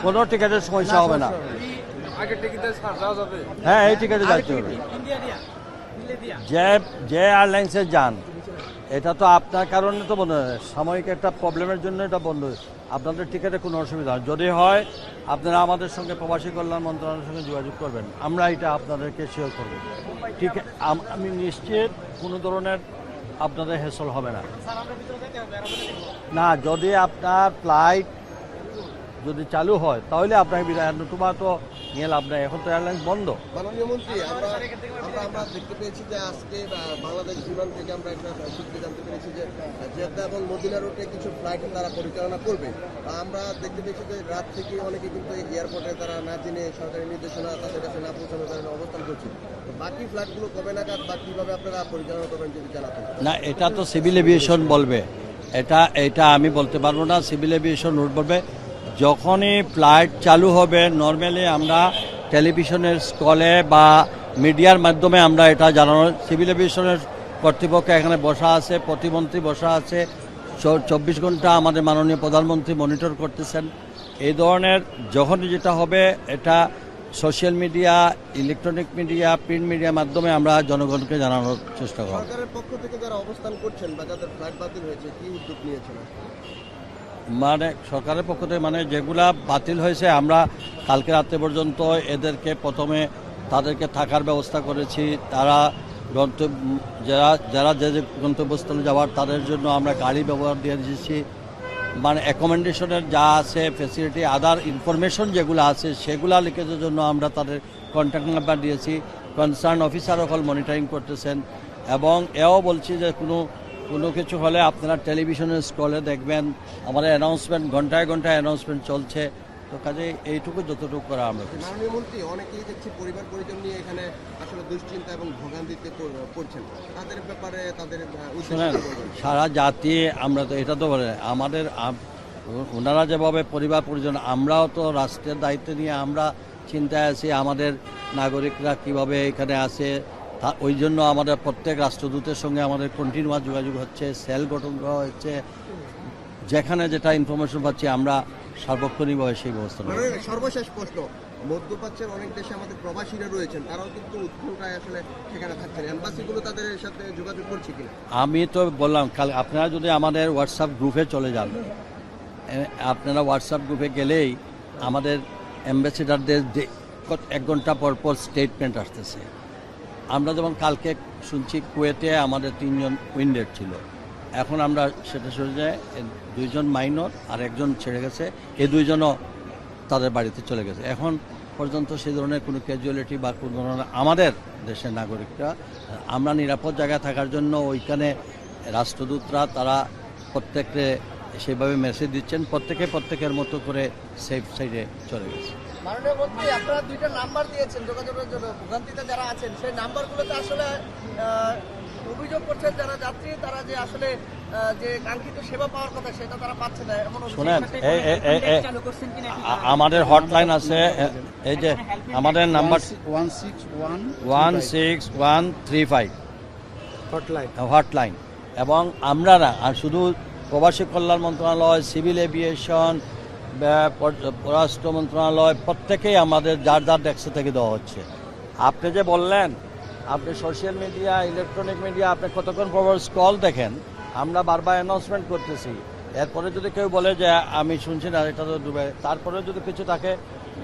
কোনো টিকিটের সমস্যা হবে না। হ্যাঁ, এই টিকিটে যাচ্ছে হবে। যে এয়ারলাইন্সে যান, এটা তো আপনার কারণে তো বন্ধ, সাময়িক একটা প্রবলেমের জন্য এটা বন্ধ। আপনাদের টিকিটে কোনো অসুবিধা হয়, যদি হয় আপনারা আমাদের সঙ্গে প্রবাসী কল্যাণ মন্ত্রণালয়ের সঙ্গে যোগাযোগ করবেন, আমরা এটা আপনাদেরকে শেয়ার করব। ঠিক, আমি নিশ্চিত কোনো ধরনের আপনাদের হেসল হবে না। না, যদি আপনার ফ্লাইট যদি চালু হয় তাহলে আপনাকে বিদায়, নতুবা তো নিয়ে লাভ নাই, এখন তো এয়ারলাইন্স বন্ধ। মাননীয় মন্ত্রী, আমরা দেখতে পেয়েছি যে আজকে বাংলাদেশ বিমান থেকে আমরা একটা সূত্রে জানতে পেরেছি যে জেদ্দা এবং মদিনা রুটে কিছু ফ্লাইট তারা পরিচালনা করবে। আমরা দেখতে পেয়েছি যে রাত থেকে অনেকে কিন্তু এয়ারপোর্টে তারা না জেনে সরকারি নির্দেশনা তাদের কাছে না পৌঁছানোর কারণে অবস্থান করছে। বাকি ফ্লাইটগুলো কবে নাগাদ বা কীভাবে আপনারা পরিচালনা করবেন যদি জানাতেন। না, এটা তো সিভিল এভিয়েশন বলবে, এটা আমি বলতে পারবো না। সিভিল এভিয়েশন রুট বলবে যখনই ফ্লাইট চালু হবে। নর্মালি আমরা টেলিভিশনের স্টলে বা মিডিয়ার মাধ্যমে আমরা এটা জানানো, সিভিল এভিয়েশনের কর্তৃপক্ষ এখানে বসা আছে, প্রতিমন্ত্রী বসা আছে, 24 ঘন্টা আমাদের মাননীয় প্রধানমন্ত্রী মনিটর করতেছেন। এই ধরনের যখনই যেটা হবে এটা social media, electronic media, print মিডিয়ার মাধ্যমে আমরা জনগণকে জানানোর চেষ্টা করব। সরকারের পক্ষ থেকে যারা অবস্থান করছেন বা যাদের ফ্লাইট বাতিল হয়েছে, কি উদ্যোগ নিয়েছেন? মানে সরকারের পক্ষ থেকে মানে যেগুলা বাতিল হয়েছে, আমরা কালকে রাত্রে পর্যন্ত এদেরকে প্রথমে তাদেরকে থাকার ব্যবস্থা করেছি। তারা যারা যে গন্তব্যস্থলে যাওয়ার তাদের জন্য আমরা গাড়ি ব্যবহার দিয়ে দিয়েছি। মানে অ্যাকোমোডেশনের যা আছে ফেসিলিটি, আদার ইনফরমেশন যেগুলো আছে সেগুলা লিখের জন্য আমরা তাদের কন্ট্যাক্ট নাম্বার দিয়েছি। কনসার্ন অফিসার সকল মনিটরিং করতেছেন। এবং এও বলছি যে কোনো কিছু হলে আপনারা টেলিভিশনের স্ক্রলে দেখবেন আমাদের অ্যানাউন্সমেন্ট, ঘন্টায় ঘন্টায় অ্যানাউন্সমেন্ট চলছে। তো কাজে এইটুকু যতটুকু করা আমরা। মাননীয় মন্ত্রী, অনেকেই দেখছি পরিবার পরিজন নিয়ে এখানে আসলে দুশ্চিন্তা এবং ভোগান্তিতে পড়ছেন, তাদের ব্যাপারে তাদের শুনেন, সারা জাতি আমরা তো এটা তো বলে আমাদের ওনারা যেভাবে পরিবার পরিজন, আমরাও তো রাষ্ট্রের দায়িত্ব নিয়ে আমরা চিন্তায় আছি আমাদের নাগরিকরা কিভাবে এখানে আসে। ওই জন্য আমাদের প্রত্যেক রাষ্ট্রদূতের সঙ্গে আমাদের কন্টিনিউয়াস যোগাযোগ হচ্ছে, সেল গঠন করা হচ্ছে, যেখানে যেটা ইনফরমেশন পাচ্ছি আমরা সার্বক্ষণিকভাবে সেই ব্যবস্থা নেব। সর্বশেষ প্রশ্ন, মধ্যপ্রাচ্যের অনেক দেশে আমাদের প্রবাসীরা রয়েছেন, তারাও কিন্তু উৎকণ্ঠায় আসলে সেখানে থাকছেন, এম্বাসিগুলো তাদের সাথে যোগাযোগ করছে কিনা? আমি তো বললাম কাল আপনারা যদি আমাদের হোয়াটসঅ্যাপ গ্রুপে চলে যান, আপনারা হোয়াটসঅ্যাপ গ্রুপে গেলেই আমাদের অ্যাম্বাসেডারদের 1 ঘন্টা পর পর স্টেটমেন্ট আসতেছে। আমরা যেমন কালকে শুনছি কুয়েতে আমাদের 3 জন উইন্ডেড ছিল, এখন আমরা সেটা শুনে যায় 2 জন মাইনর আর 1 জন ছেড়ে গেছে, এই 2 জনও তাদের বাড়িতে চলে গেছে। এখন পর্যন্ত সেই ধরনের কোনো ক্যাজুয়ালিটি বা কোনো ধরনের আমাদের দেশের নাগরিকরা, আমরা নিরাপদ জায়গায় থাকার জন্য ওইখানে রাষ্ট্রদূতরা তারা প্রত্যেককে সেভাবে মেসেজ দিচ্ছেন, প্রত্যেকের মতো করে সেফ সাইডে চলে গেছে। মাননীয় মন্ত্রী, আপনারা 2টা নাম্বার দিয়েছেন যোগাযোগের জন্য, ভোগান্তিতে যারা আছেন সেই নাম্বারগুলোতে আসলে অভিযোগ করছেন যারা যাত্রী, তারা যে আসলে যে কাঙ্ক্ষিত সেবা পাওয়ার কথা সেটা তারা পাচ্ছে না। শোনেন, আমাদের হটলাইন আছে, এই যে আমাদের নাম্বার 16135 হটলাইন। এবং আমরা না আর শুধু প্রবাসী কল্যাণ মন্ত্রণালয়, সিভিল এভিয়েশন, পররাষ্ট্র মন্ত্রণালয় প্রত্যেকেই আমাদের যার ডেস্ক থেকে দেওয়া হচ্ছে। আপনি যে বললেন আপনি সোশ্যাল মিডিয়া, ইলেকট্রনিক মিডিয়া আপনি কতক্ষণ পর স্কল দেখেন, আমরা বারবার অ্যানাউন্সমেন্ট করতেছি। এরপরে যদি কেউ বলে যে আমি শুনছি না, এটা তো ডুবে, তারপরে যদি কিছু থাকে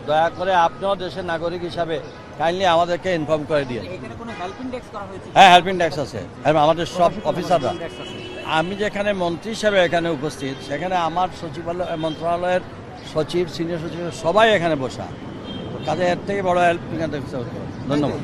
দয়া করে আপনিও দেশের নাগরিক হিসাবে কাইন্ডলি আমাদেরকে ইনফর্ম করে দিয়ে। হ্যাঁ, হেল্পিং ডেস্ক আছে, আমাদের সব অফিসাররা। আমি যেখানে মন্ত্রী হিসাবে এখানে উপস্থিত, সেখানে আমার সচিবালয় মন্ত্রণালয়ের সচিব, সিনিয়র সচিব সবাই এখানে বসা। কাজে এর থেকে বড় হেল্পিং ডেস্ক। ধন্যবাদ।